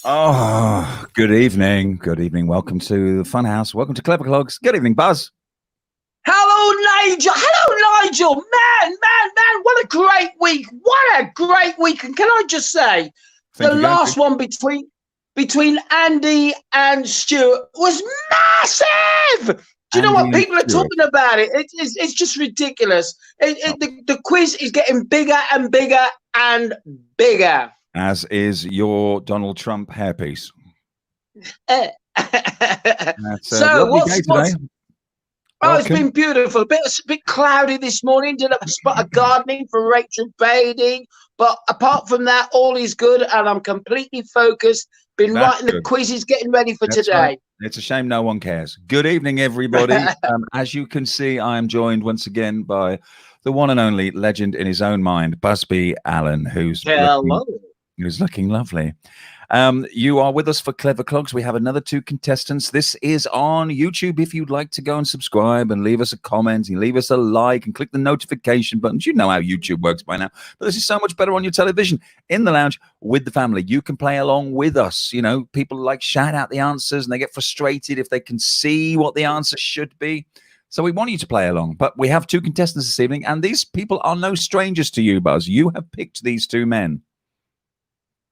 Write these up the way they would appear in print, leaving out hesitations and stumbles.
Oh, good evening. Good evening. Welcome to the Funhouse. Welcome to Clever Clogs. Good evening, Buzz. Hello, Nigel. Hello, Nigel. Man. What a great week. What a great week. And can I just say, the last one between Andy and Stuart was massive. Do you know what people are talking about? It's just ridiculous. The quiz is getting bigger and bigger and bigger. As is your Donald Trump hairpiece. So what's it's been beautiful. A bit cloudy this morning. Did a spot of gardening for Rachel bathing, but apart from that, all is good, and I'm completely focused. Been writing the quizzes, getting ready for today. Right. It's a shame no one cares. Good evening, everybody. As you can see, I am joined once again by the one and only legend in his own mind, Buzby Allen, who's looking lovely. You are with us for Clever Clogs. We have another 2 contestants. This is on YouTube. If you'd like to go and subscribe and leave us a comment and leave us a like and click the notification buttons. You know how YouTube works by now. But this is so much better on your television. In the lounge with the family, you can play along with us. You know, people like shout out the answers and they get frustrated if they can see what the answer should be. So we want you to play along. But we have 2 contestants this evening, and these people are no strangers to you, Buzz. You have picked these 2 men.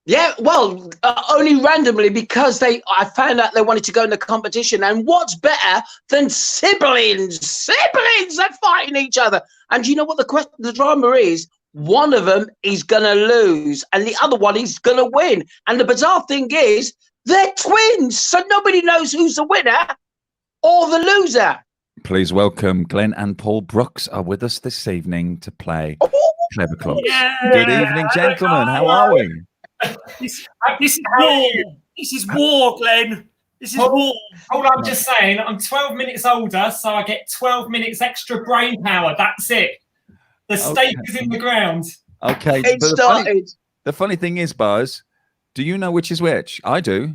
Yeah, well, only randomly because I found out they wanted to go in the competition. And what's better than siblings? Siblings are fighting each other. And you know what the drama is? One of them is going to lose and the other one is going to win. And the bizarre thing is they're twins. So nobody knows who's the winner or the loser. Please welcome Glen and Paul Brooks are with us this evening to play Clever Clogs. Yeah. Good evening, gentlemen. How are we? This is war. This is war, Glenn. This is war. Hold on, I'm just saying, I'm 12 minutes older, so I get 12 minutes extra brain power. That's it. The stake is in the ground. Okay. It started. The funny thing is, Buzz, do you know which is which? I do.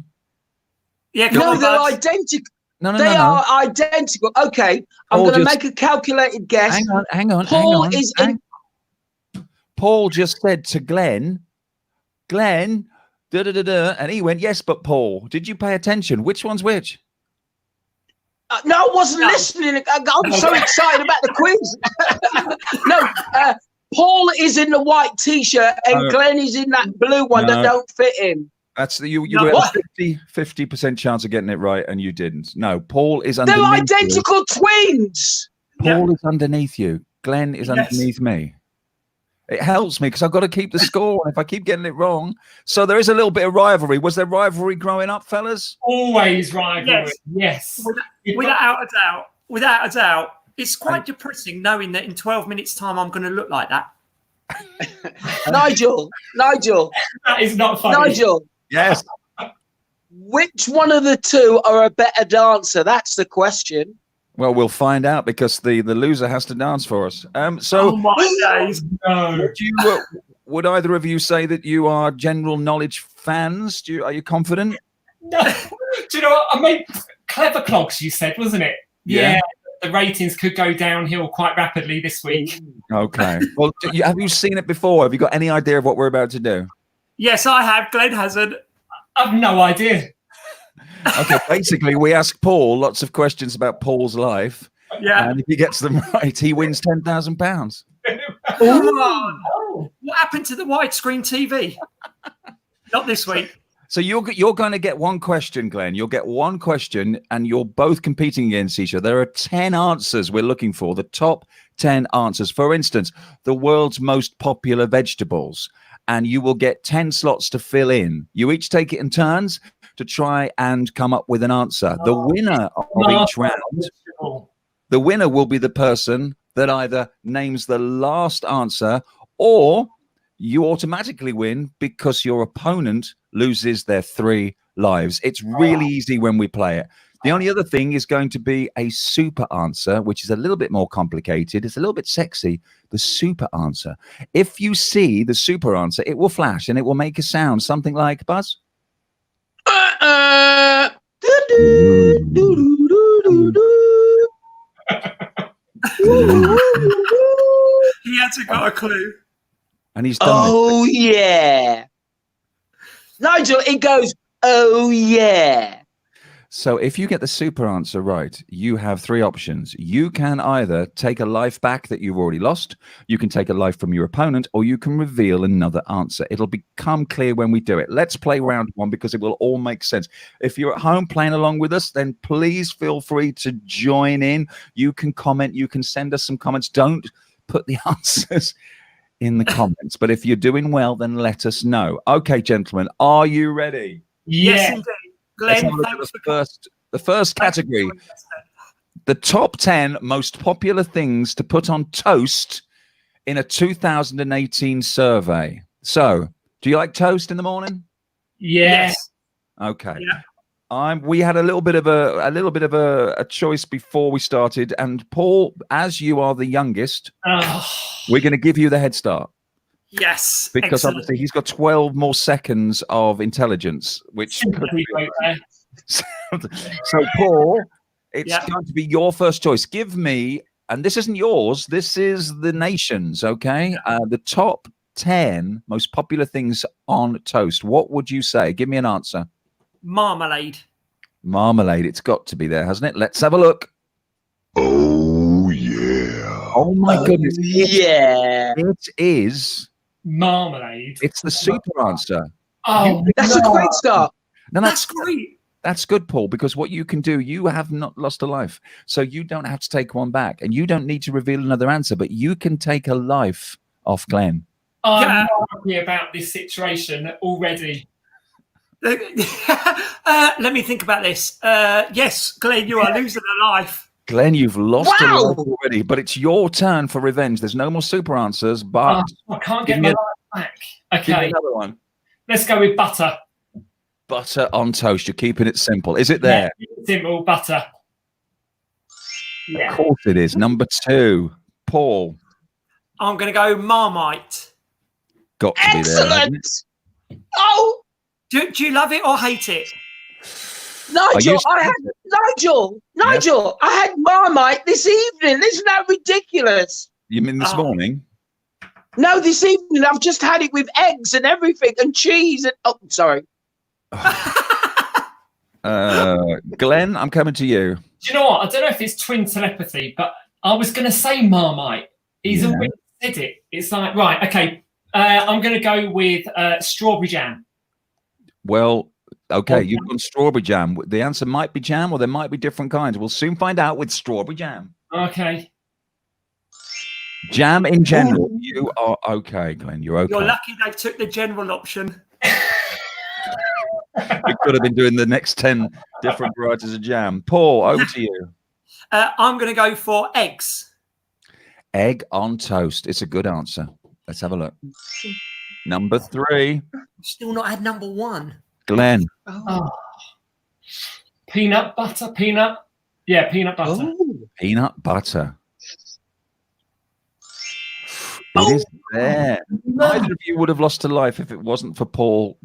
Yeah, no, they're identical. No. They are identical. Okay, I'm going to make a calculated guess. Hang on. Paul just said to Glen, and he went, yes, but Paul, did you pay attention? Which one's which? No, I wasn't listening. I'm so excited about the quiz. Paul is in the white T-shirt and Glen is in that blue one that don't fit him. That's you were a 50% chance of getting it right, and you didn't. No, Paul is underneath. They're identical twins. Paul is underneath you. Glen is underneath me. It helps me because I've got to keep the score. And if I keep getting it wrong, so there is a little bit of rivalry. Was there rivalry growing up, fellas? Always rivalry. Yes. Without a doubt. It's quite depressing knowing that in 12 minutes' time I'm going to look like that. Nigel. That is not funny. Nigel. Yes. Which one of the 2 are a better dancer? That's the question. Well, we'll find out because the loser has to dance for us. Oh my days! No. Would either of you say that you are general knowledge fans? Are you confident? No. Do you know what? I mean, Clever Clogs, you said, wasn't it? Yeah. The ratings could go downhill quite rapidly this week. Okay. Well, have you seen it before? Have you got any idea of what we're about to do? Yes, I have. Glen hasn't. I've no idea. Okay, basically, we ask Paul lots of questions about Paul's life. Yeah. And if he gets them right, he wins £10,000. What happened to the widescreen TV? Not this week. So you're going to get one question, Glen. You'll get one question, and you're both competing against each other. There are 10 answers we're looking for, the top 10 answers. For instance, the world's most popular vegetables. And you will get 10 slots to fill in. You each take it in turns to try and come up with an answer. The winner of each round, the winner will be the person that either names the last answer or you automatically win because your opponent loses their 3 lives. It's really easy when we play it. The only other thing is going to be a super answer, which is a little bit more complicated. It's a little bit sexy, the super answer. If you see the super answer, it will flash and it will make a sound, something like, Buzz? He hasn't got a clue. And he's done yeah. Nigel, it goes Oh, yeah. So if you get the super answer right, you have three options. You can either take a life back that you've already lost, you can take a life from your opponent, or you can reveal another answer. It'll become clear when we do it. Let's play round one because it will all make sense. If you're at home playing along with us, then please feel free to join in. You can comment, you can send us some comments. Don't put the answers in the comments. But if you're doing well, then let us know. Okay, gentlemen, are you ready? Yes, Yeah. indeed. Let's Glenn, have a look at thanks for the first category. The top 10 most popular things to put on toast in a 2018 survey. So, do you like toast in the morning? Yeah. Yes. Okay. Yeah. We had a little bit of a choice before we started, and Paul, as you are the youngest, Oh. we're going to give you the head start. Yes. Because excellent. obviously he's got 12 more seconds of intelligence, which could be. So, Paul, it's going to be your first choice. Give me, and this isn't yours, this is the nation's, okay? The top 10 most popular things on toast. What would you say? Give me an answer. Marmalade. Marmalade. It's got to be there, hasn't it? Let's have a look. Oh, yeah. Oh, my goodness. Yeah. It is. Marmalade. It's the super answer. Oh, That's a great start. No, That's great. That's good, Paul, because what you can do, you have not lost a life. So you don't have to take one back, and you don't need to reveal another answer, but you can take a life off Glen. I'm Yeah. not happy about this situation already. Let me think about this. Yes, Glenn, you are losing a life. Glen, you've lost a Wow. life already, but it's your turn for revenge. There's no more super answers, but I can't give get me my life back. give me Okay, another one. let's go with butter. Butter on toast. You're keeping it simple. Is it there? Yeah, simple butter. Of Yeah. course it is. Number 2, Paul. I'm going to go Marmite. Got to be there. hasn't Excellent. Oh, Do you love it or hate it? Nigel, used to I had Nigel, I had Marmite this evening. Isn't that ridiculous? You mean this Oh. morning? No, this evening I've just had it with eggs and everything and cheese and sorry. Glen, I'm coming to you. Do you know what? I don't know if it's twin telepathy, but I was going to say Marmite. He's Yeah. already said it. It's like, right, okay. I'm going to go with strawberry jam. Well, okay, you've gone strawberry jam. The answer might be jam, or there might be different kinds. We'll soon find out with strawberry jam. Okay. Jam in general, you are okay, Glen. You're okay. You're lucky they took the general option. We could have been doing the next 10 different varieties of jam. Paul, over to you. I'm going to go for eggs. Egg on toast. It's a good answer. Let's have a look. Number 3, Still not had number 1. Glen. Oh. Peanut butter, peanut. Yeah, peanut butter. Oh. Peanut butter. It is there. Neither of you would have lost a life if it wasn't for Paul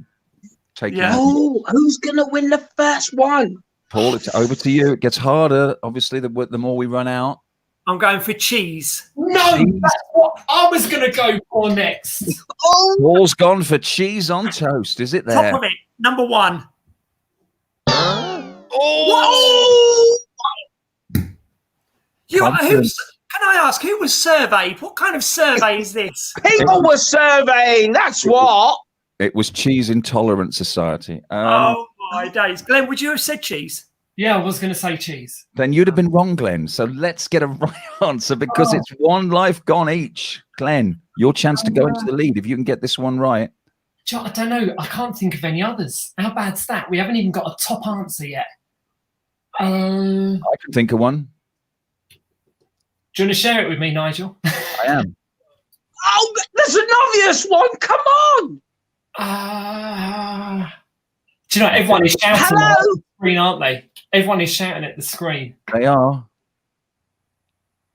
taking Yeah. it. Oh, who's gonna win the first one? Paul, it's over to you. It gets harder, obviously, the more we run out. I'm going for cheese. No, that's what I was going to go for next. Oh, Paul's gone for cheese on toast. Is it Top there? of it. Number 1. oh. Confidence. Can I ask, who was surveyed? What kind of survey is this? People were surveying. That's what. It was Cheese Intolerant Society. Oh, my days. Glenn, would you have said cheese? Yeah, I was going to say cheese. Then you'd have been wrong, Glen. So let's get a right answer because it's one life gone each. Glen, your chance to go into the lead if you can get this one right. I don't know. I can't think of any others. How bad's that? We haven't even got a top answer yet. I can think of one. Do you want to share it with me, Nigel? I am. Oh, there's an obvious one. Come on. Do you know, everyone is shouting Hello? at the screen, aren't they? Everyone is shouting at the screen. They are.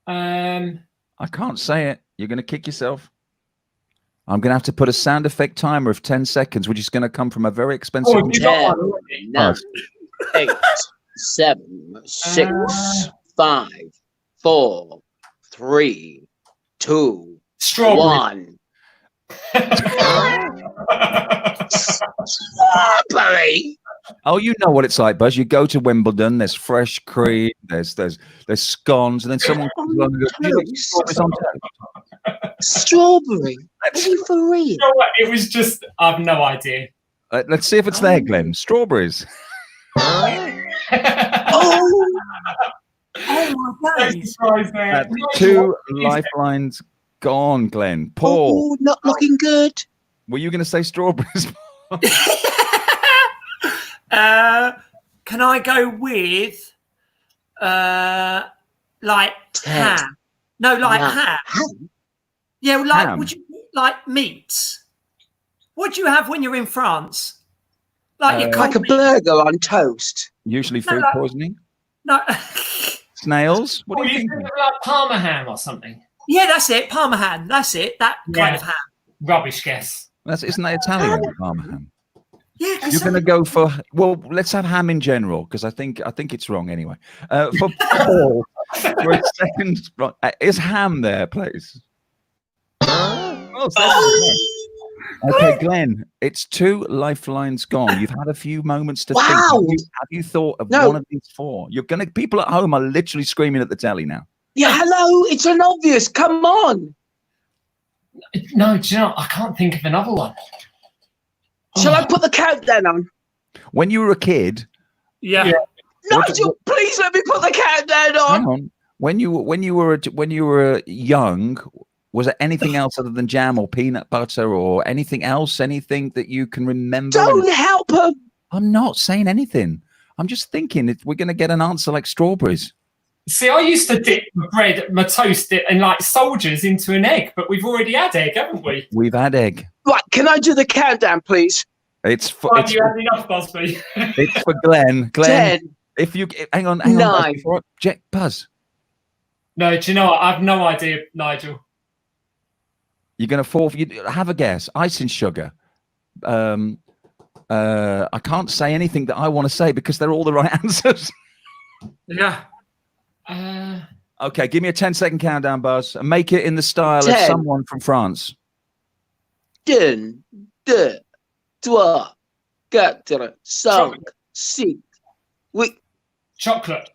Um, I can't say it. You're going to kick yourself. I'm going to have to put a sound effect timer of 10 seconds, which is going to come from a very expensive... Oh, you got one already? 9, 8, 7, 6, 5, 4, 3, 2, Strawberry. 1. Strawberry. Oh, you know what it's like, Buzz. You go to Wimbledon. There's fresh cream. There's scones, and then someone comes along and goes, "Do you like strawberries on toast?" Strawberry? Are you for real? You know what? It was just, I've no idea. Let's see if it's there, Glenn. Strawberries. Oh, my No days. surprise there. That's Nigel, 2 what is it? lifelines gone, Glenn. Paul, oh, not looking good. were you going to say strawberries? Can I go with like Ted. ham? No, like No. ham. Ham? Yeah, like Ham. would you like meats? What do you have when you're in France? Like you Like a burger on toast. Usually No, food like- poisoning. No. Snails. What Oh, do you you think? think of like Parma ham or something? Yeah, that's it. Parma ham. That's it. That kind Yeah. of ham. Rubbish guess. Isn't that Italian? Parma ham. Yeah, 'cause You're going to go for let's have ham in general because I think it's wrong anyway. For Paul, for a second, right, is ham there, please? Oh, so that's right. Okay, Glenn, it's 2 lifelines gone. You've had a few moments to think. Wow. Have you thought of No. one of these 4? People at home are literally screaming at the telly now. Yeah, hello. It's an obvious. Come on. No, do you know, I can't think of another one. Shall I put the countdown on? When you were a kid, yeah. Yeah. Nigel, please let me put the countdown on. hang on. When you were young, was there anything else other than jam or peanut butter or anything else? Anything that you can remember? Don't help her. I'm not saying anything. I'm just thinking we're going to get an answer like strawberries. See, I used to dip my bread, my toast, and like soldiers into an egg, but we've already had egg, haven't we? We've had egg. Right, can I do the countdown, please? It's for Have you had enough, Buzby? it's for Glenn. Glenn, 10. if you hang on, Nine. Buzz. No, do you know what? I have no idea, Nigel. You're going to fall. You have a guess. Icing sugar. I can't say anything that I want to say because they're all the right answers. Yeah. Okay, give me a 10-second countdown, Buzz, and make it in the style of 10. someone from France. 1, 2, 3, 4, 5, 6. Oui. Chocolate.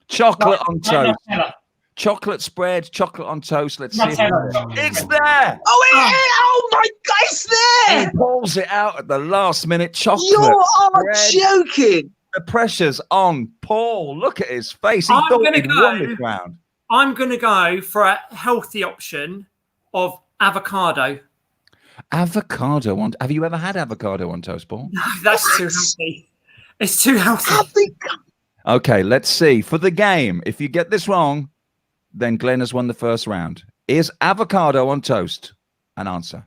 Chocolate on toast. Nutella. Chocolate spread, chocolate on toast. Let's see. Nutella. It's there. Oh my God, it's there. He pulls it out at the last minute. Chocolate. You are spread. joking. The pressure's on Paul. Look at his face. He I'm thought gonna he'd go. won this round. I'm going to go for a healthy option of avocado. Avocado on. Have you ever had avocado on toast, Paul? No, that's too healthy. It's too healthy. Okay, let's see. For the game, if you get this wrong, then Glenn has won the first round. Is avocado on toast an answer?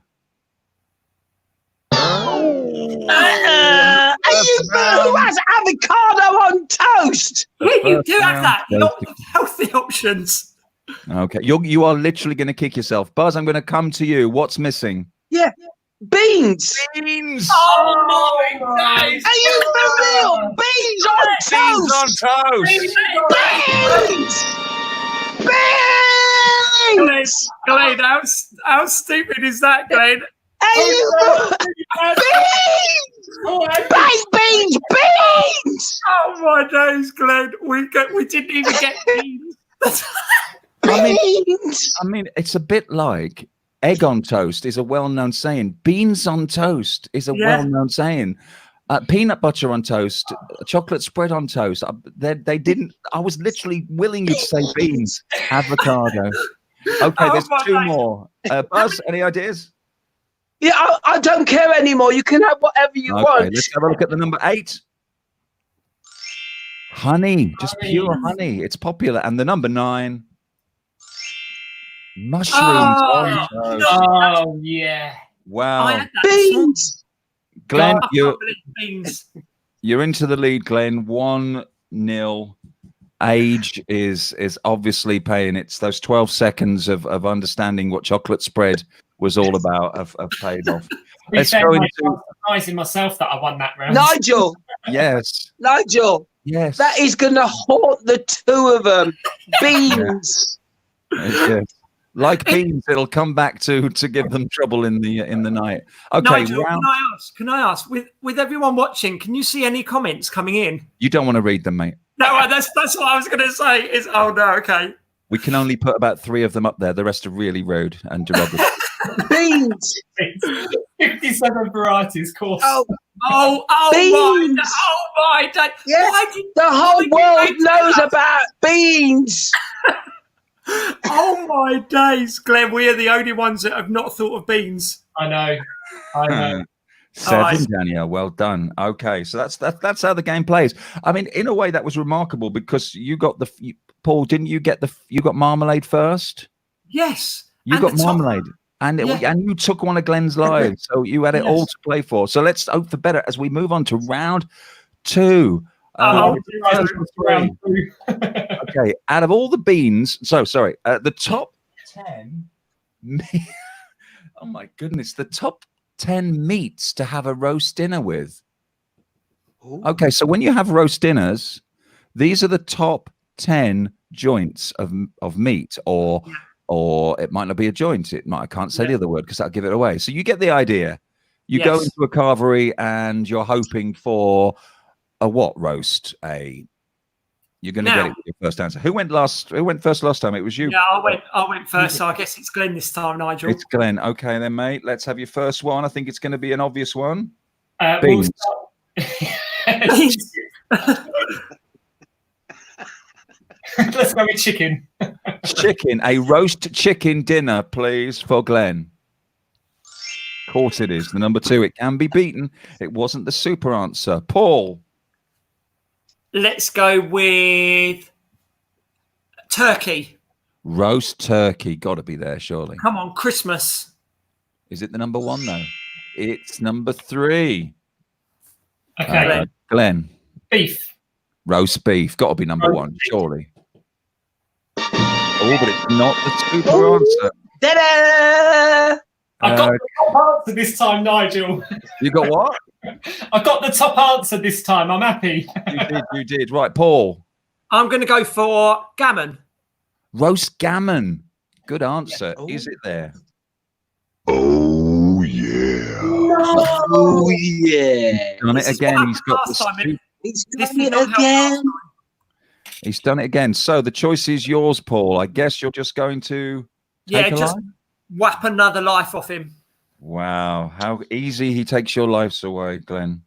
Who has avocado on toast? Yeah, you First do have round that. goes Not to- the healthy options. Okay, you are literally going to kick yourself. Buzz, I'm going to come to you. What's missing? Yeah, beans. Beans. Oh my days! Are you for real? Beans on Beans on toast. toast. Beans. Glenn, Beans. Glenn, how stupid is that, Glenn? Are you for beans? Baked beans. Beans. Oh my days, Glenn. We didn't even get beans. Beans. I mean, it's a bit like egg on toast is a well-known saying. Beans on toast is a Yeah. well-known saying. Peanut butter on toast, chocolate spread on toast. They didn't. I was literally willing you to say beans, avocado. Okay, Oh there's my 2 days. more. Buzz, any ideas? Yeah, I don't care anymore. You can have whatever you Okay, want. let's have a look at the number 8. Honey, just Honey. pure honey. It's popular. And the number 9. Mushrooms Oh, on toast. Oh yeah. Wow. I had that this morning. Beans. Glenn, I you're can't believe beans. You're into the lead, Glenn. 1-0. Age is obviously paying. It's those 12 seconds of understanding what chocolate spread was all about have paid off. Let's go into surprising myself that I won that round. Nigel. yes, Nigel. yes. That is going to haunt the 2 of them. Beans. Yes. Like beans, it'll come back to give them trouble in the night. Okay, Nigel, can I ask? With everyone watching, can you see any comments coming in? You don't want to read them, mate. No, that's what I was going to say. Oh no, okay. We can only put about 3 of them up there. The rest are really rude and derogatory. Beans. 57 varieties, course. Oh, Beans. My day. yeah. The whole world knows about beans. Oh my days, Glenn! We are the only ones that have not thought of beans. I know. 7, right. Danielle. Well done. Okay, so that's how the game plays. I mean, in a way, that was remarkable because you got Paul. Didn't you get you got marmalade first? Yes, You got marmalade. And you took one of Glenn's lives, so you had it all to play for. So let's hope for better as we move on to round 2. Round 2. Okay, out of all the beans, the top 10. Oh my goodness, the top 10 meats to have a roast dinner with. Ooh. Okay, so when you have roast dinners, these are the top 10 joints of meat, or it might not be a joint. I can't say the other word because that'll give it away. So you get the idea. You go into a carvery and you're hoping for a what roast? You're going to get it with your first answer. Who went first last time? It was you. Yeah, I went first, so I guess it's Glenn this time, Nigel. It's Glenn. Okay then, mate. Let's have your first one. I think it's going to be an obvious one. Beans. Let's go with chicken. Chicken. A roast chicken dinner, please, for Glenn. Of course it is. The number 2. It can be beaten. It wasn't the super answer. Paul. Let's go with turkey. Roast turkey. Got to be there, surely. Come on, Christmas. Is it the number 1, though? It's number 3. Okay. Glenn. Beef. Roast beef. Got to be number 1, surely. Oh, but it's not the super answer. Ta-da! I got the top answer this time, Nigel. You got what? I got the top answer this time. I'm happy. You did. Right, Paul. I'm going to go for gammon. Roast gammon. Good answer. Yeah. Is it there? Oh, yeah. Oh, yeah. He's done it again. He's got the He's done it again. He's done it again. So the choice is yours, Paul. I guess you're just going to take a just life? whap another life off him. Wow, how easy he takes your lives away, Glenn.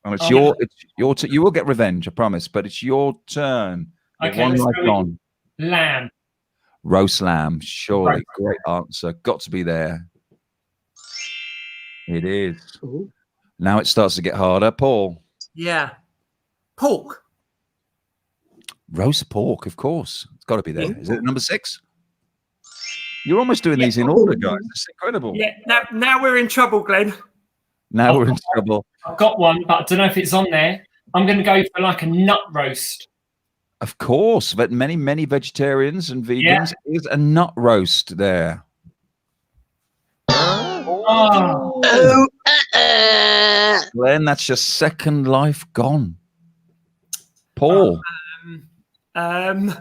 And it's your you will get revenge, I promise, but it's your turn. Okay, one life gone. Lamb. Roast lamb, surely. Great answer. Got to be there. It is. Ooh. Now it starts to get harder. Paul. Yeah. Pork. Roast pork, of course. It's got to be there. Is it number 6? You're almost doing these in order, guys. It's incredible. Yeah. Now we're in trouble, Glenn. Now we're in trouble. I've got one, but I don't know if it's on there. I'm going to go for like a nut roast. Of course, but many vegetarians and vegans is a nut roast there. Oh. Glenn, that's your second life gone. Paul. A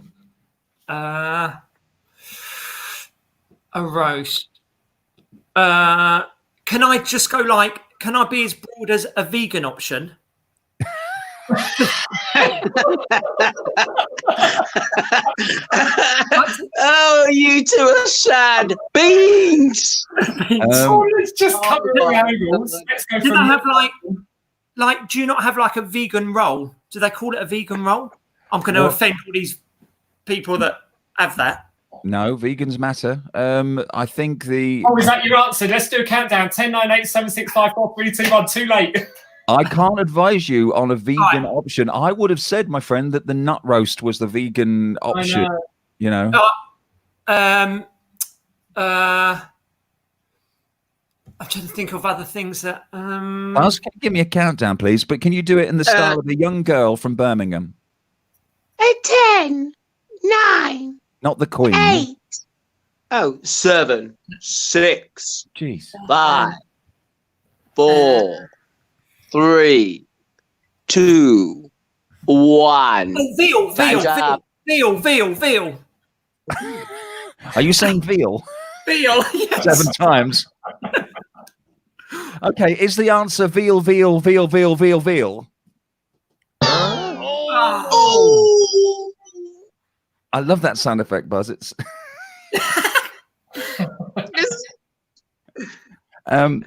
roast. Can I just go can I be as broad as a vegan option? Oh, you two are sad. Beans. Let's just cover the angles. Let's go Do for they have do you not have like a vegan roll? Do they call it a vegan roll? I'm going to offend all these people that have that. No, vegans matter. I think the... Oh, is that your answer? Let's do a countdown. 10, 9, 8, 7, 6, 5, 4, 3, 2, 1. Too late. I can't advise you on a vegan option. I would have said, my friend, that the nut roast was the vegan option. You know? I'm trying to think of other things that... Give me a countdown, please. But can you do it in the style of the young girl from Birmingham? 10, 9... Not the Queen. 8. Oh, 7, 6, Jeez. 5, 4, 3, 2, 1. Veal. Are you saying veal? Veal. Yes. 7 times. Okay, is the answer veal, veal, veal, veal, veal, veal? Oh. I love that sound effect, Buzz. It's no,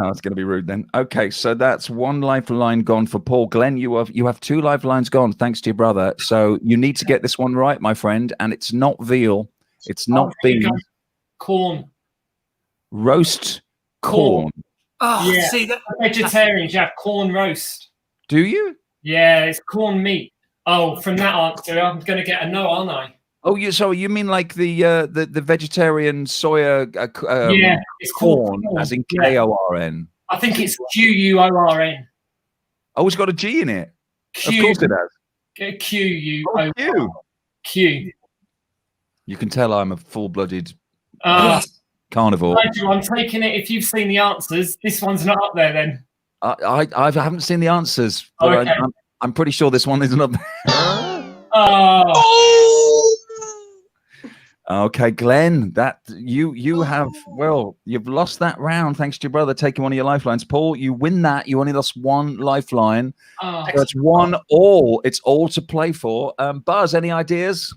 it's going to be rude then. Okay, so that's 1 lifeline gone for Paul. Glenn, you have 2 lifelines gone thanks to your brother. So you need to get this one right, my friend. And it's not veal. It's not beans. Corn. Roast corn. Oh, Yeah. see that. Vegetarians, you have corn roast. Do you? Yeah, it's corn meat. Oh, from that answer, I'm going to get a no, aren't I? Oh, you mean like the vegetarian soya Yeah, it's called corn, as in Yeah. KORN? I think it's QUORN. Oh, it's got a G in it. Of course it has. QUORN. Q. Q. You can tell I'm a full-blooded carnivore. Nigel, I'm taking it. If you've seen the answers, this one's not up there then. I haven't seen the answers, but Okay. I'm pretty sure this one isn't up there. Oh. Okay, Glenn, that you have you've lost that round thanks to your brother taking one of your lifelines. Paul, you win that. You only lost 1 lifeline. Oh. So it's 1-all. It's all to play for. Buzz, any ideas?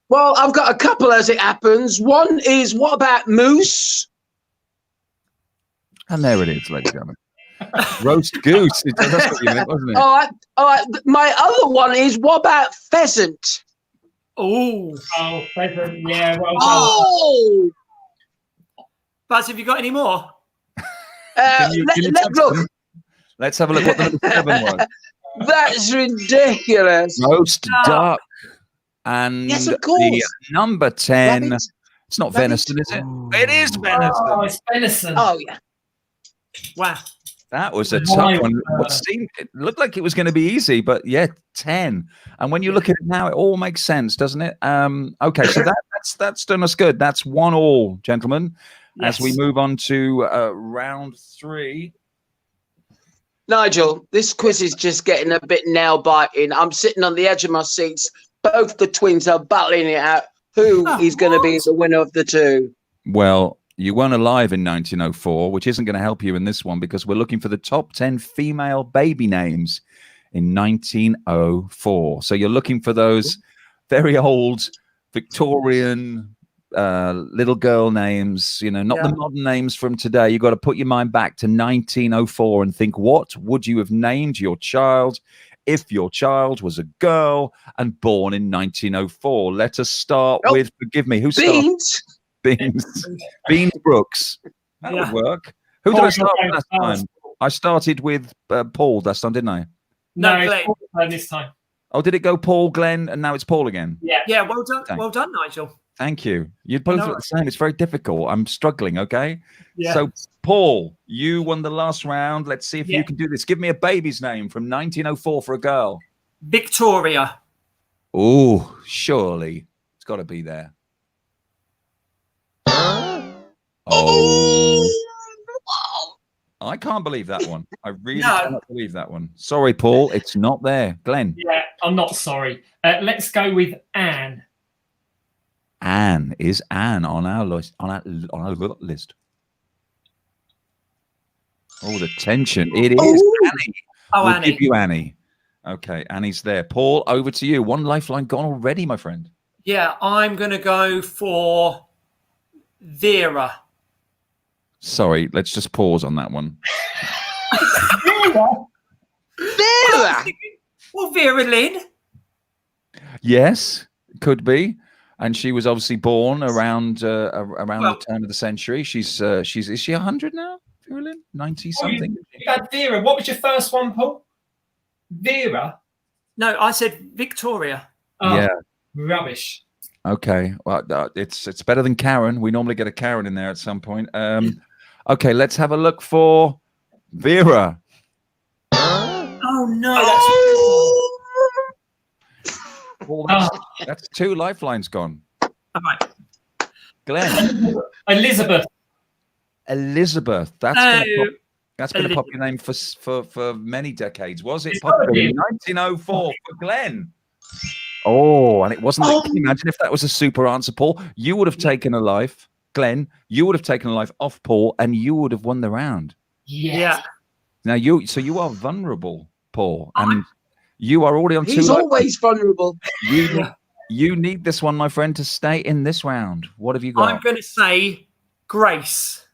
Well, I've got a couple as it happens. One is, what about moose? And there it is, ladies and gentlemen. Roast goose. That's what you meant, wasn't it? All right. My other one is, what about pheasant? Oh, Pheasant. Yeah, well done. Oh, Buzz, have you got any more? look, Let's have a look what the number 7 was. that's ridiculous. Roast duck. And Yes, of the course. number 10. Rabbit. It's not Rabbit. venison, is it? It is venison. Oh, it's venison. Oh, yeah. Wow. That was a Why, tough one. It looked like it was going to be easy, but yeah, 10. And when you look at it now, it all makes sense, doesn't it? Okay, so that's done us good. That's 1-all, gentlemen. As we move on to round 3. Nigel, this quiz is just getting a bit nail biting. I'm sitting on the edge of my seats. Both the twins are battling it out. Who is going to be the winner of the 2? Well, you weren't alive in 1904, which isn't going to help you in this one because we're looking for the top 10 female baby names in 1904. So you're looking for those very old Victorian little girl names, not the modern names from today. You've got to put your mind back to 1904 and think, what would you have named your child if your child was a girl and born in 1904? Let us start with, forgive me, who started? Beans Brooks. That would work. Who did I start with last time? I started with Paul last time, didn't I? No, it's Paul this time. Oh, did it go Paul, Glenn, and now it's Paul again? Yeah. Yeah, well done. Well done, Nigel. Thank you. You both look the same. It's very difficult. I'm struggling, okay? Yeah. So, Paul, you won the last round. Let's see if you can do this. Give me a baby's name from 1904 for a girl. Victoria. Oh, surely. It's got to be there. Oh. I can't believe that one. I really cannot believe that one. Sorry, Paul. It's not there. Glenn. Yeah, I'm not sorry. Let's go with Anne. Anne. Is Anne on our list? On our list. Oh, the tension. It is Annie. Oh, we'll Annie. give you Annie. Okay, Annie's there. Paul, over to you. 1 lifeline gone already, my friend. Yeah, I'm going to go for Vera. Sorry, let's just pause on that one. Vera. Well, Vera Lynn. Yes, could be. And she was obviously born around the turn of the century. She's is she 100 now? Vera Lynn? 90 something. You had Vera. What was your first one, Paul? Vera. No, I said Victoria. Oh, yeah. Rubbish. Okay. Well, it's better than Karen. We normally get a Karen in there at some point. Okay, let's have a look for Vera. Oh no, Well, that's 2 lifelines gone. all right. Glenn. Elizabeth. Elizabeth. That's been a popular name for many decades. Was it popular in 1904 for Glenn? Oh, and it wasn't. Oh. Can you imagine if that was a super answer, Paul? You would have taken a life, Glenn. You would have taken a life off Paul, and you would have won the round. Yes. Yeah. Now you are vulnerable, Paul, and you are already on two. He's lives. always vulnerable. You need this one, my friend, to stay in this round. What have you got? I'm going to say Grace.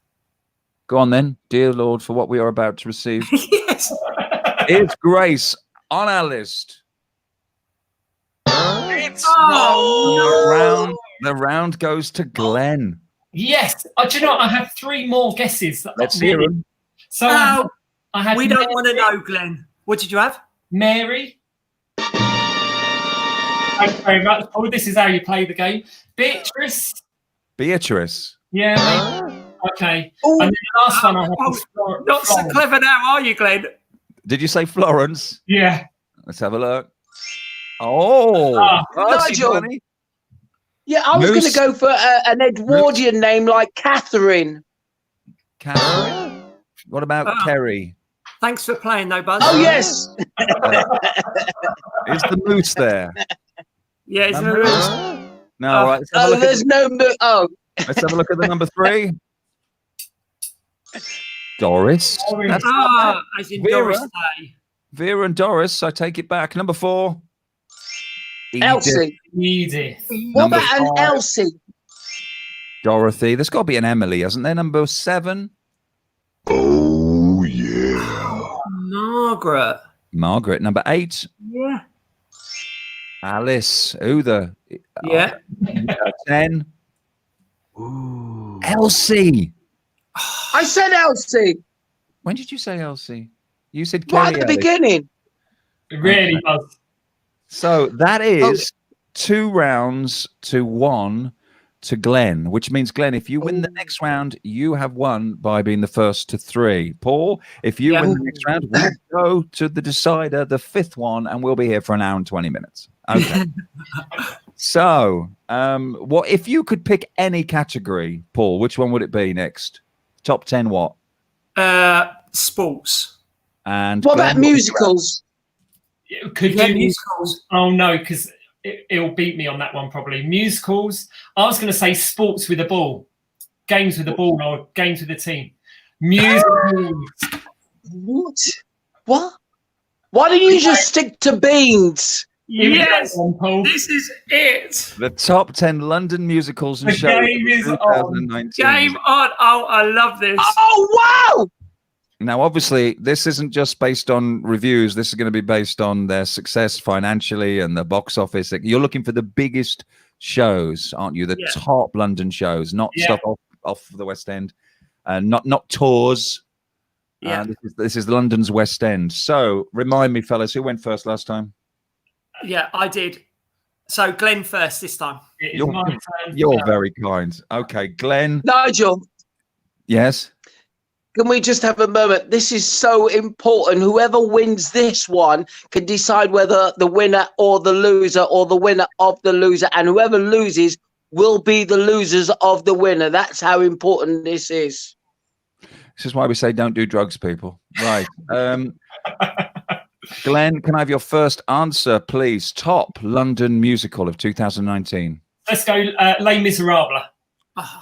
Go on then, dear Lord, for what we are about to receive. Yes. Is Grace on our list? Oh, The round goes to Glenn. Yes. Do you know what? I have 3 more guesses. That Let's really- hear them. So no. I had We don't want to know, Glenn. What did you have? Mary. Thanks very much, Paul. This is how you play the game. Beatrice. Beatrice. Yeah, maybe. Okay. Oh. And then the last one I have is Not so clever now, are you, Glenn? Did you say Florence? Yeah. Let's have a look. Oh, Nigel. Bunny. Yeah, I was going Moose. to go for an Edwardian name like Catherine. Catherine. What about Kerry? Thanks for playing, though, Buzz. Oh, yes. Is the moose there? Yeah, it's Number- No, all right. Let's have, a Oh, look there's no... Oh, let's have a look at the number 3. Doris. Doris. That's not bad. As in Vera. Doris Day. Vera and Doris. I take it back. Number 4. Edith. Elsie. Edith. What Number about an 5. Elsie? Dorothy. There's got to be an Emily, hasn't there? Number 7. Oh, yeah. Margaret. Margaret. Number 8. Yeah. Alice. Uther. Yeah. 10. Elsie. I said Elsie. When did you say Elsie? You said Right Kerry at the Ellis. beginning. It really does. So that is 2 rounds to 1 to Glenn, which means, Glenn, if you win the next round, you have won by being the first to 3. Paul, if you win the next round, we'll go to the decider, the 5th one, and we'll be here for an hour and 20 minutes. Okay. So, what if you could pick any category, Paul, which one would it be next? Top 10 what? Sports. And What Glenn, about musicals? Could Yeah, do musicals. Oh, no, because it'll beat me on that one probably. Musicals. I was going to say sports with a ball. Games with a ball or games with a team. Musicals. What? Why don't you just stick to beans? Yes. Paul. This is it. the top 10 London musicals and The shows game is of on. 2019. Game on. Oh, I love this. Oh, wow! Now, obviously, this isn't just based on reviews. This is going to be based on their success financially and the box office. You're looking for the biggest shows, aren't you? The top London shows, not stuff off the West End, and not tours. Yeah. This is London's West End. So, remind me, fellas, who went first last time? Yeah, I did. So Glenn first this time. It is You're- my turn. You're very kind. Okay, Glenn. Nigel, Yes. can we just have a moment? This is so important. Whoever wins this one can decide whether the winner or the loser or the winner of the loser. And whoever loses will be the losers of the winner. That's how important this is. This is why we say don't do drugs, people. Right. Glenn, can I have your first answer, please? Top London musical of 2019. Let's go Les Miserables.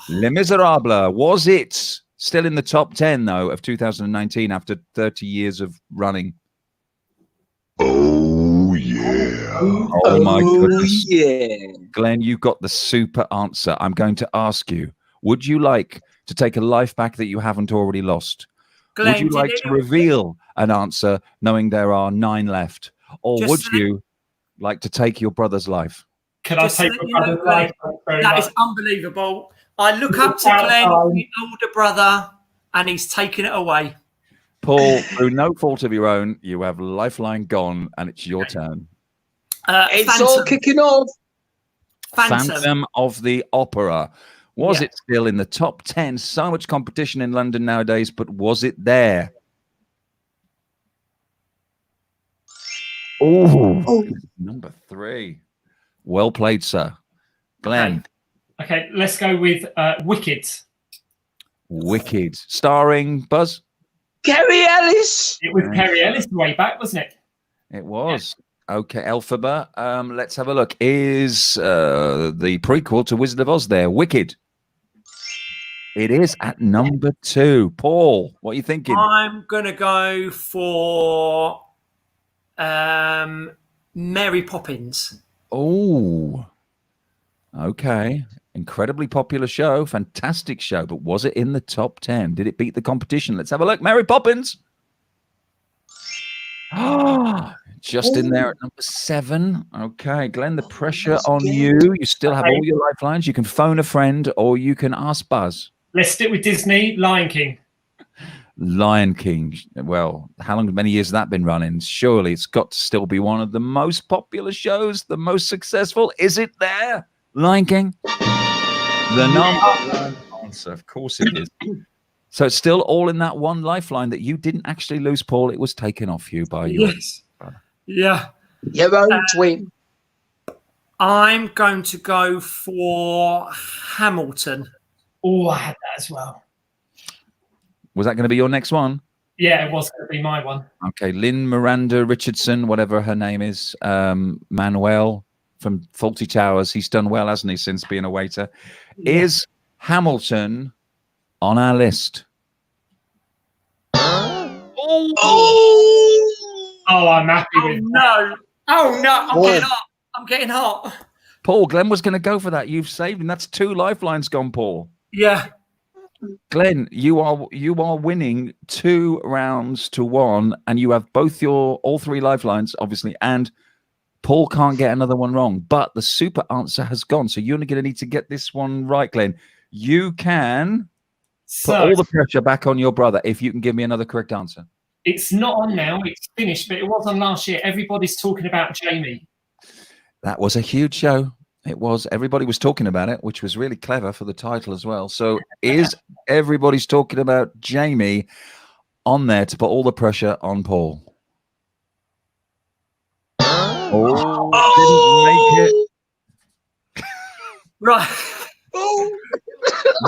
Les Miserables. Was it still in the top 10, though, of 2019 after 30 years of running? Oh, yeah. Oh, my goodness. Yeah. Glenn, you got the super answer. I'm going to ask you, would you like to take a life back that you haven't already lost? Glenn, Would you did like it- to reveal an answer knowing there are 9 left? Or Just would so- you like to take your brother's life? Can I Just so take that my you know, brother's life? Thanks very That much. is unbelievable. I look up to Glenn, the older brother, and he's taken it away. Paul, through no fault of your own, you have Lifeline gone, and it's your turn. It's all kicking off. Phantom of the Opera. Was Yeah. it still in the top 10? So much competition in London nowadays, but was it there? Oh, number 3. Well played, sir. Glenn, Okay, let's go with Wicked. Wicked. Starring Buzz? Gary Ellis. It was Perry Ellis way back, wasn't it? It was. Okay, Elphaba. Let's have a look. Is the prequel to Wizard of Oz there? Wicked. It is at number 2. Paul, what are you thinking? I'm gonna go for Mary Poppins. Oh, okay. Incredibly popular show. Fantastic show. But was it in the top 10? Did it beat the competition? Let's have a look. Mary Poppins. Just in there at number 7. Okay, Glenn, the pressure on you. You still have all your lifelines. You can phone a friend or you can ask Buzz. Let's stick with Disney. Lion King. Lion King. Well, many years has that been running? Surely it's got to still be one of the most popular shows, the most successful. Is it there? Lion King? The number 1 answer. Of course it is. So it's still all in that one lifeline that you didn't actually lose, Paul. It was taken off you by your brother. Yeah. Your own twin. I'm going to go for Hamilton. Oh, I had that as well. Was that going to be your next one? Yeah, it was going to be my one. Okay, Lynn Miranda Richardson, whatever her name is, Manuel from Fawlty Towers. He's done well, hasn't he, since being a waiter? Yeah. Is Hamilton on our list? Oh, I'm happy with no. Oh, no. I'm getting hot. I'm getting hot. Paul, Glenn was going to go for that. You've saved him. That's 2 lifelines gone, Paul. Yeah. Glenn, you are winning 2 rounds to 1, and you have all 3 lifelines, obviously, and Paul can't get another one wrong. But the super answer has gone, so you're only going to need to get this one right, Glenn. You can put all the pressure back on your brother if you can give me another correct answer. It's not on now. It's finished, but it was on last year. Everybody's talking about Jamie. That was a huge show. It was. Everybody was talking about it, which was really clever for the title as well. So is everybody's talking about Jamie on there to put all the pressure on Paul? Didn't make it. Right.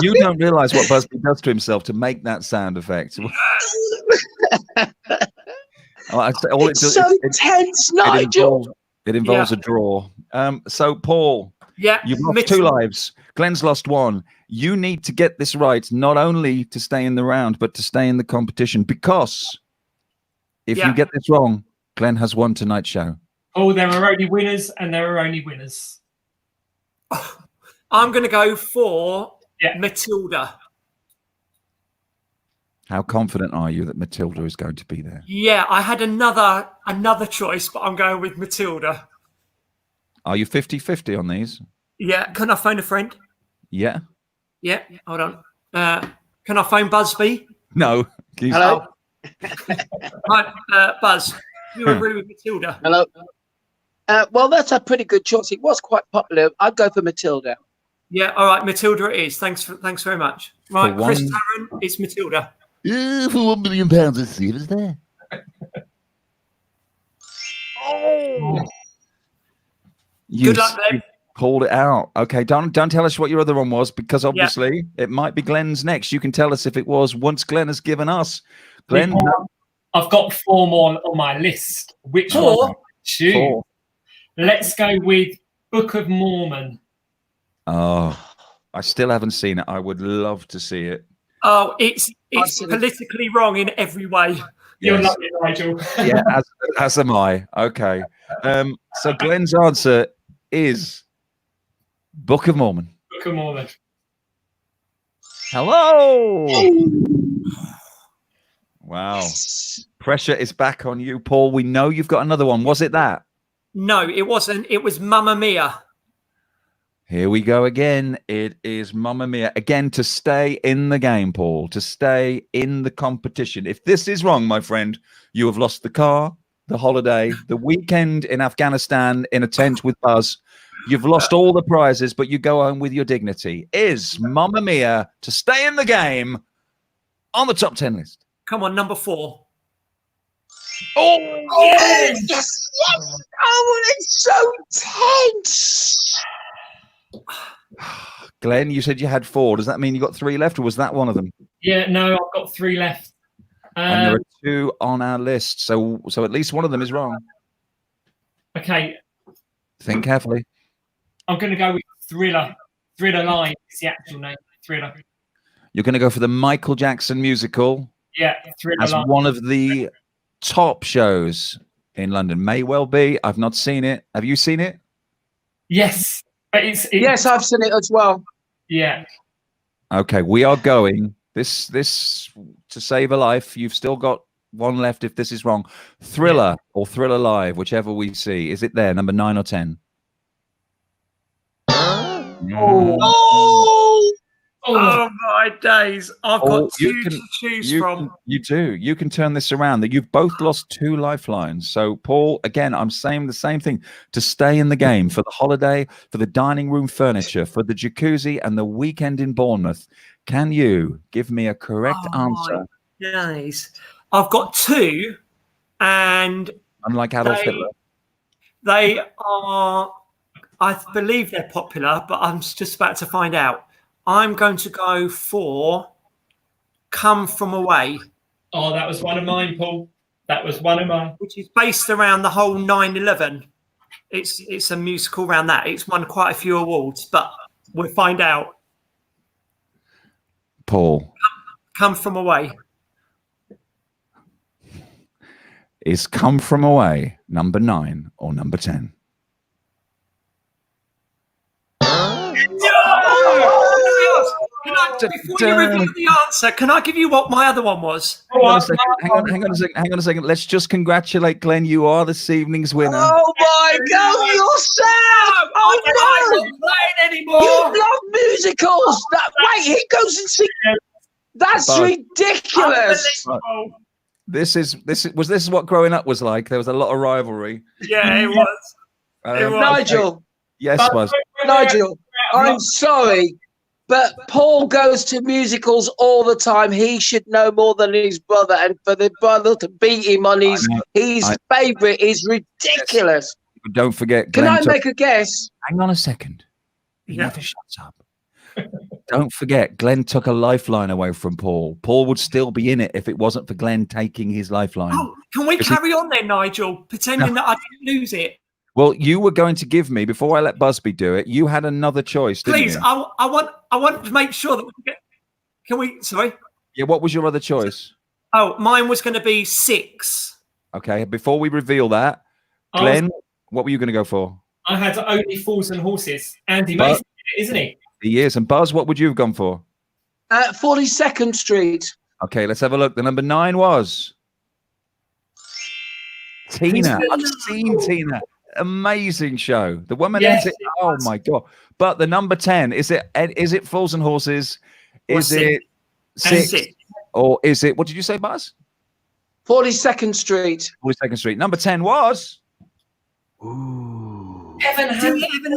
You don't realize what Buzby does to himself to make that sound effect. It's so tense, Nigel. It involves a draw. So, Paul, you've lost 2 lives. Glenn's lost 1. You need to get this right, not only to stay in the round, but to stay in the competition. Because if you get this wrong, Glenn has won tonight's show. Oh, there are only winners, and there are only winners. I'm going to go for Matilda. How confident are you that Matilda is going to be there? Yeah, I had another choice, but I'm going with Matilda. Are you 50-50 on these? Yeah. Can I phone a friend? Yeah. Yeah. Hold on. Can I phone Buzby? No. Hello. Hi, Buzz. You agree with Matilda? Hello. Well, that's a pretty good choice. It was quite popular. I'd go for Matilda. Yeah. All right. Matilda it is. Thanks very much. Right. Chris Tarrant, it's Matilda. Yeah, for £1 million, let's see if it's there. Good luck, then. Pulled it out. Okay, don't tell us what your other one was, because obviously it might be Glenn's next. You can tell us if it was once Glenn has given us. Glenn, I've got 4 more on my list. Which one? 2. Let's go with Book of Mormon. Oh, I still haven't seen it. I would love to see it. Oh, it's politically wrong in every way. You're lovely, Nigel. Yeah, as am I. Okay. So Glenn's answer is Book of Mormon. Book of Mormon. Hello. Wow. Pressure is back on you, Paul. We know you've got another one. Was it that? No, it wasn't. It was Mamma Mia. Here we go again. It is Mamma Mia. Again, to stay in the game, Paul, to stay in the competition. If this is wrong, my friend, you have lost the car, the holiday, the weekend in Afghanistan in a tent with Buzz. You've lost all the prizes, but you go home with your dignity. Is Mamma Mia to stay in the game on the top 10 list? Come on, number 4. Oh, yes. Oh, it's so tense. Glenn, you said you had 4. Does that mean you got 3 left, or was that one of them? Yeah, no, I've got 3 left. And there are 2 on our list, so at least one of them is wrong. Okay, Think carefully. I'm going to go with Thriller. Thriller Live is the actual name. Thriller. You're going to go for the Michael Jackson musical Yeah, Thriller as Live. one of the top shows in London. May well be. I've not seen it. Have you seen it? Yes, but Yes, I've seen it as well. Yeah. Okay, we are going. This to save a life. You've still got one left if this is wrong. Thriller or Thriller Live, whichever we see. Is it there, number 9 or 10? Oh my days! I've got two to choose from. You do. You can turn this around. That you've both lost 2 lifelines. So, Paul, again, I'm saying the same thing. To stay in the game for the holiday, for the dining room furniture, for the jacuzzi, and the weekend in Bournemouth. Can you give me a correct answer? Nice. I've got 2, and Unlike Adolf Hitler. They are. I believe they're popular, but I'm just about to find out. I'm going to go for Come From Away. Oh, that was one of mine, Paul. That was one of mine. Which is based around the whole 9/11. It's a musical around that. It's won quite a few awards, but we'll find out. Paul. Come From Away. Is Come From Away number 9 or number 10? Before you reveal the answer, can I give you what my other one was? Hang on a second. Let's just congratulate Glenn. You are this evening's winner. Oh my God, you're sad! Oh no! I'm not playing anymore. You love musicals. Wait, he goes and sings. That's ridiculous. This is what growing up was like. There was a lot of rivalry. Yeah, it was. Nigel. Yes, Buzz. Nigel, I'm sorry, but Paul goes to musicals all the time. He should know more than his brother, and for the brother to beat him on his favourite is ridiculous. Yes. Don't forget. Can I make a guess? Hang on a second. He never shuts up. Don't forget, Glenn took a lifeline away from Paul. Paul would still be in it if it wasn't for Glenn taking his lifeline. Oh, can we carry on then, Nigel? Pretending that I didn't lose it. Well, you were going to give me, before I let Buzby do it, you had another choice, didn't you? Please, I want to make sure that we get... Can we... Sorry? Yeah, what was your other choice? Oh, mine was going to be 6. Okay, before we reveal that, Glenn, what were you going to go for? I had Only Fools and Horses. Andy Mason, isn't he? He is. And Buzz, what would you have gone for? 42nd Street. Okay, let's have a look. The number 9 was... Tina. I've seen Tina. Amazing show. The woman is it. Oh my God. But the number 10, is it Fools and Horses? Is it 6? Or is it, what did you say, Buzz? 42nd Street. 42nd Street. Number 10 was Evan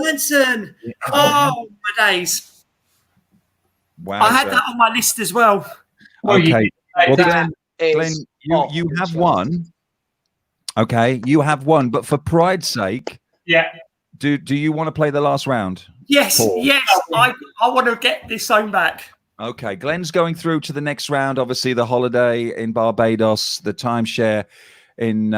Hansen. Oh my days. Wow. I had that on my list as well. Okay. Well, Glenn, you have won. Okay, you have won, but for pride's sake, do you want to play the last round? Yes, Paul? Yes, I want to get this home back. Okay, Glenn's going through to the next round. Obviously, the holiday in Barbados, the timeshare in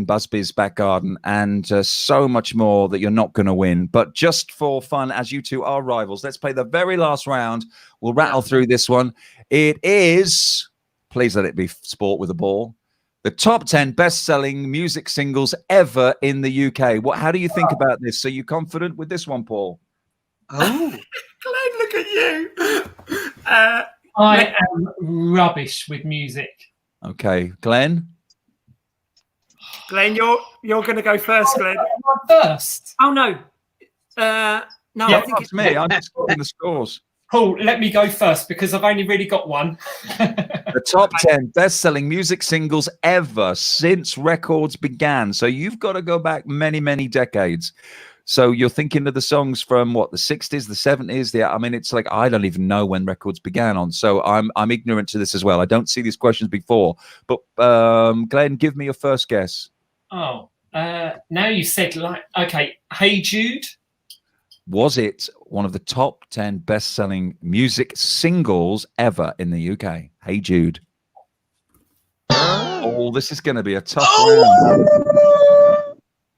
Busby's back garden, and so much more that you're not going to win. But just for fun, as you two are rivals, let's play the very last round. We'll rattle through this one. It is, please let it be sport with a ball. The top 10 best-selling music singles ever in the UK. How do you think about this? Are you confident with this one, Paul? Oh, Glenn, look at you. I am rubbish with music. Okay, Glenn. Glenn, you're going to go first, Glenn. First. Oh no. No, I think it's me. I'm just getting the scores. Paul, let me go first because I've only really got one. The top 10 best-selling music singles ever since records began. So you've got to go back many, many decades. So you're thinking of the songs from what, the 60s, the 70s? I mean, it's like I don't even know when records began on. So I'm ignorant to this as well. I don't see these questions before. But Glenn, give me your first guess. Oh, now you said okay, Hey Jude. Was it one of the top 10 best-selling music singles ever in the UK? Hey Jude. Oh, this is going to be a tough round.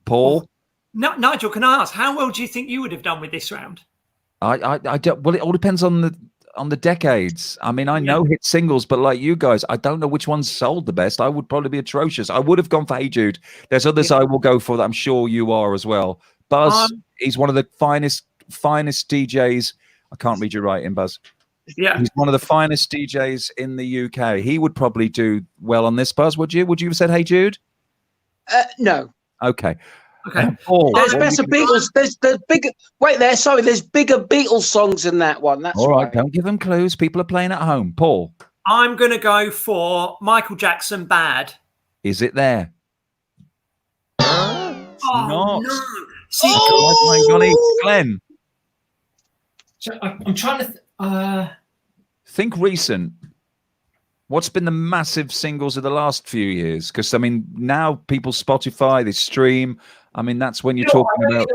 Paul? Nigel, can I ask, how well do you think you would have done with this round? I don't. Well, it all depends on the decades. I mean, I know hit singles, but like you guys, I don't know which ones sold the best. I would probably be atrocious. I would have gone for Hey Jude. There's others I will go for that I'm sure you are as well. Buzz, he's one of the finest DJs. I can't read your writing, Buzz. Yeah, he's one of the finest DJs in the UK. He would probably do well on this, Buzz. Would you? Would you have said Hey Jude? No. Okay. Paul, there's better Beatles. There's bigger. Wait there. Sorry, there's bigger Beatles songs in that one. That's all right. Don't give them clues. People are playing at home. Paul, I'm going to go for Michael Jackson. Bad. Is it there? No. See, Glenn. I'm trying to think recent. What's been the massive singles of the last few years? Because I mean, now people Spotify, they stream. I mean, that's when you're talking about.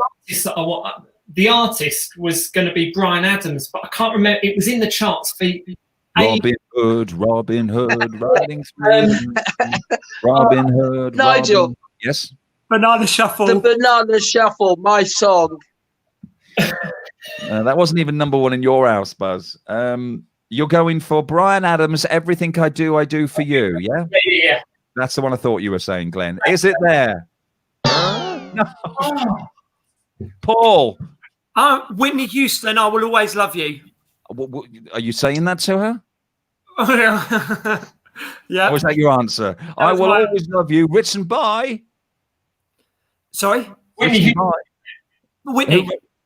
The artist was going to be Bryan Adams, but I can't remember. It was in the charts for Robin Hood, riding through. Robin Hood. Nigel. Yes. Banana Shuffle. The Banana Shuffle, my song. That wasn't even number one in your house, Buzz. You're going for Bryan Adams, Everything I Do for You, yeah? Yeah. That's the one I thought you were saying, Glenn. Is it there? No. Paul. Whitney Houston, I Will Always Love You. What, are you saying that to her? Yeah. Or was that your answer? I Will Always Love You, written by... Sorry? Whitney.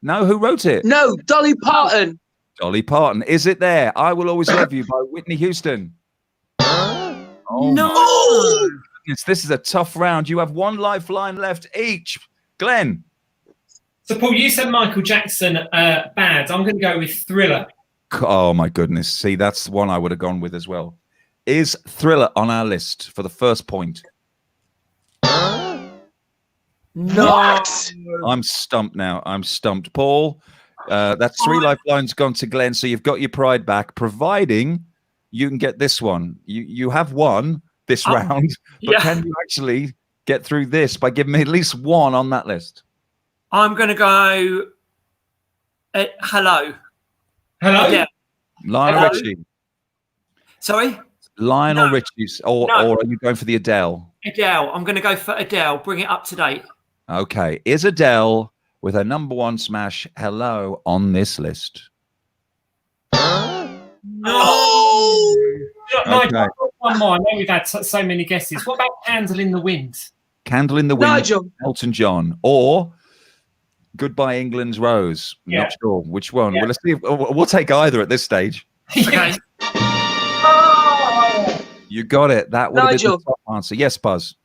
No, who wrote it? No, Dolly Parton. Dolly Parton. Is it there? I Will Always Love You by Whitney Houston. No. This is a tough round. You have one lifeline left each. Glenn. So, Paul, you said Michael Jackson, Bad. I'm going to go with Thriller. Oh, my goodness. See, that's the one I would have gone with as well. Is Thriller on our list for the first point? No. I'm stumped now. I'm stumped. Paul, that's 3 lifelines gone to Glenn, so you've got your pride back, providing you can get this one. You have won this round, but can you actually get through this by giving me at least one on that list? I'm going to go Hello. Hello? Yeah. Lionel Richie. Sorry? Lionel Richie. Or are you going for the Adele? Adele. I'm going to go for Adele. Bring it up to date. Okay. Is Adele with her number one smash, Hello, on this list? No. Nigel, one more. I know we've had so many guesses. What about Candle in the Wind? Candle in the Wind, Nigel. Elton John, or Goodbye England's Rose. Not sure which one. Well, let's see. We'll take either at this stage. Okay. You got it. That would have been Nigel. the top answer. Yes, Buzz.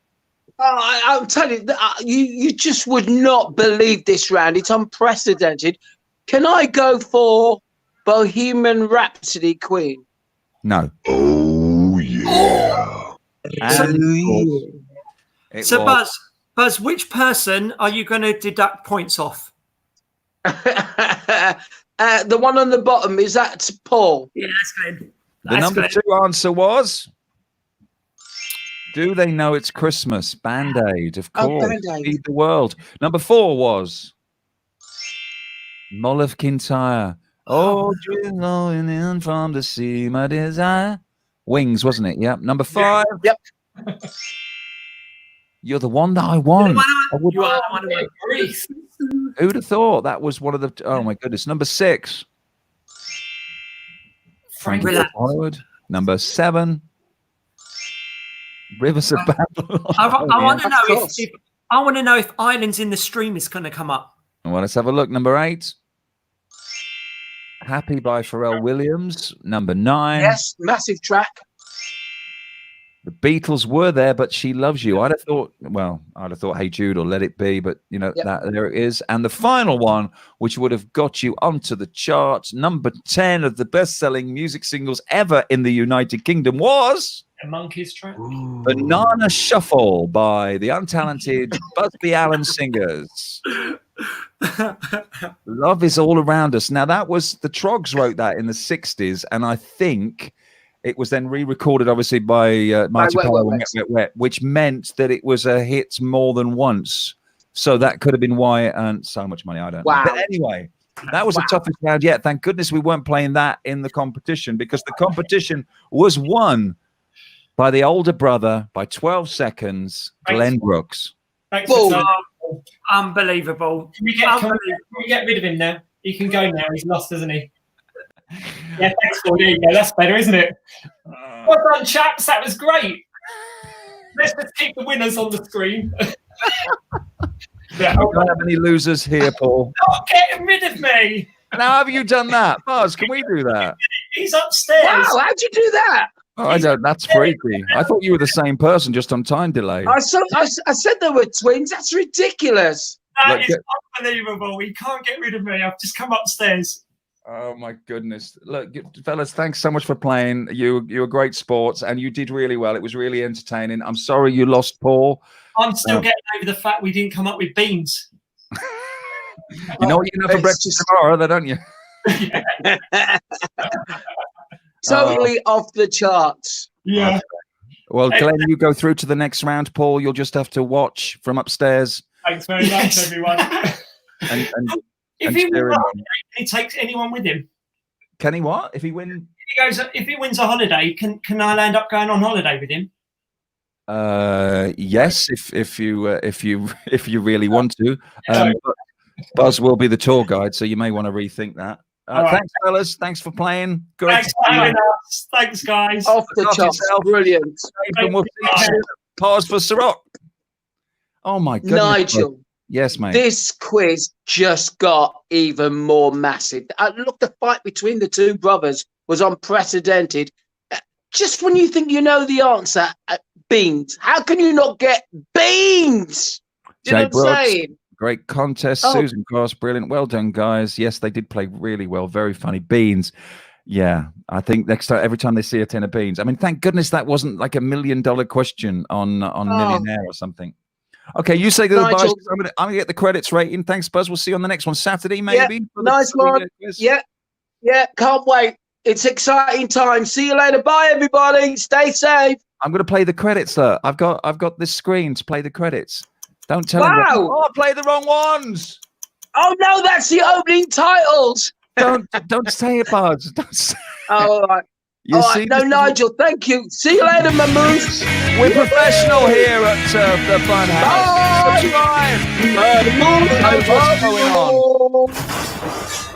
I'm telling you, you just would not believe this round. It's unprecedented. Can I go for Bohemian Rhapsody, Queen? No. Oh, yeah. So, Buzz, which person are you going to deduct points off? The one on the bottom, is that Paul? Yeah, that's good. The number 2 answer was... Do They Know It's Christmas? Band-Aid, of course. Band-Aid. Feed the World. Number 4 was Mull of Kintyre. Oh, blowing in from the sea, my desire. Wings, wasn't it? Yep. Number 5. Yep. You're the one that I want. You are the one I want. Who'd have thought that was one of the... Oh, my goodness. Number 6. Frank Hollywood. Number 7. Rivers of Babylon. I want to know I want to know if Islands in the Stream is going to come up. Well, let's have a look. Number 8. Happy by Pharrell Williams. Number 9. Yes, massive track. The Beatles were there, but She Loves You. I'd have thought Hey Jude or Let It Be, but you know, that there it is. And the final one, which would have got you onto the charts, number 10 of the best-selling music singles ever in the United Kingdom was A Monkey's Track. Banana Shuffle by the untalented Buzby Allen Singers. Love is all around us. Now, that was the Trogs wrote that in the 60s, and I think it was then re-recorded, obviously, by Mighty Power and Wet, Wet, Wet, which meant that it was a hit more than once. So that could have been why I earned so much money. I don't know. But anyway, that was the toughest round yet. Thank goodness we weren't playing that in the competition, because the competition was won by the older brother by 12 seconds, Glenn Brooks. Thanks for saying that. Unbelievable. Can we get rid of him now? He can go now. He's lost, hasn't he? Yeah, thanks, Paul. There you go. That's better, isn't it? Well done, chaps. That was great. Let's just keep the winners on the screen. Yeah, we don't have any losers here, Paul. Not getting rid of me. Now, have you done that? Buzz, can we do that? He's upstairs. Wow, how'd you do that? Oh, I don't. That's freaky. I thought you were the same person, just on time delay. I said they were twins. That's ridiculous. That is unbelievable. He can't get rid of me. I've just come upstairs. Oh my goodness! Look, fellas, thanks so much for playing. You're great sports, and you did really well. It was really entertaining. I'm sorry you lost, Paul. I'm still getting over the fact we didn't come up with beans. You know what you know for breakfast tomorrow, though, don't you? Totally off the charts. Yeah. Well, Glenn, you go through to the next round. Paul, you'll just have to watch from upstairs. Thanks very much, everyone. And if he wins a holiday, he takes anyone with him. Can he what? If he win? If he wins a holiday, can I end up going on holiday with him? Yes, if you really want to. Buzz will be the tour guide, so you may want to rethink that. Right. Thanks, fellas. Thanks for playing. Good. Thanks for having us. Thanks, guys. Off the charts. Brilliant. Pause for Ciroc. Oh my goodness. Nigel. Yes, mate. This quiz just got even more massive. Look, the fight between the two brothers was unprecedented. Just when you think you know the answer, beans. How can you not get beans? Do you know what I'm saying? Great contest. Susan Cross, brilliant. Well done, guys. Yes, they did play really well. Very funny. Beans. Yeah, I think next time, every time they see a tin of beans. I mean, thank goodness that wasn't like $1 million question on Millionaire or something. Okay, you say goodbye. I'm gonna get the credits rating. Thanks, Buzz. We'll see you on the next one. Saturday, maybe. Yeah, nice one. Yeah, can't wait. It's exciting time. See you later. Bye, everybody. Stay safe. I'm going to play the credits, sir. I've got this screen to play the credits. Don't tell him. Oh, I played the wrong ones. Oh no, that's the opening titles. Don't say it, Buzz. Don't say. Oh, all right. You see, no, Nigel, thank you. See you later, my moose. We're professional here at the Funhouse. Subscribe. Know what's going on.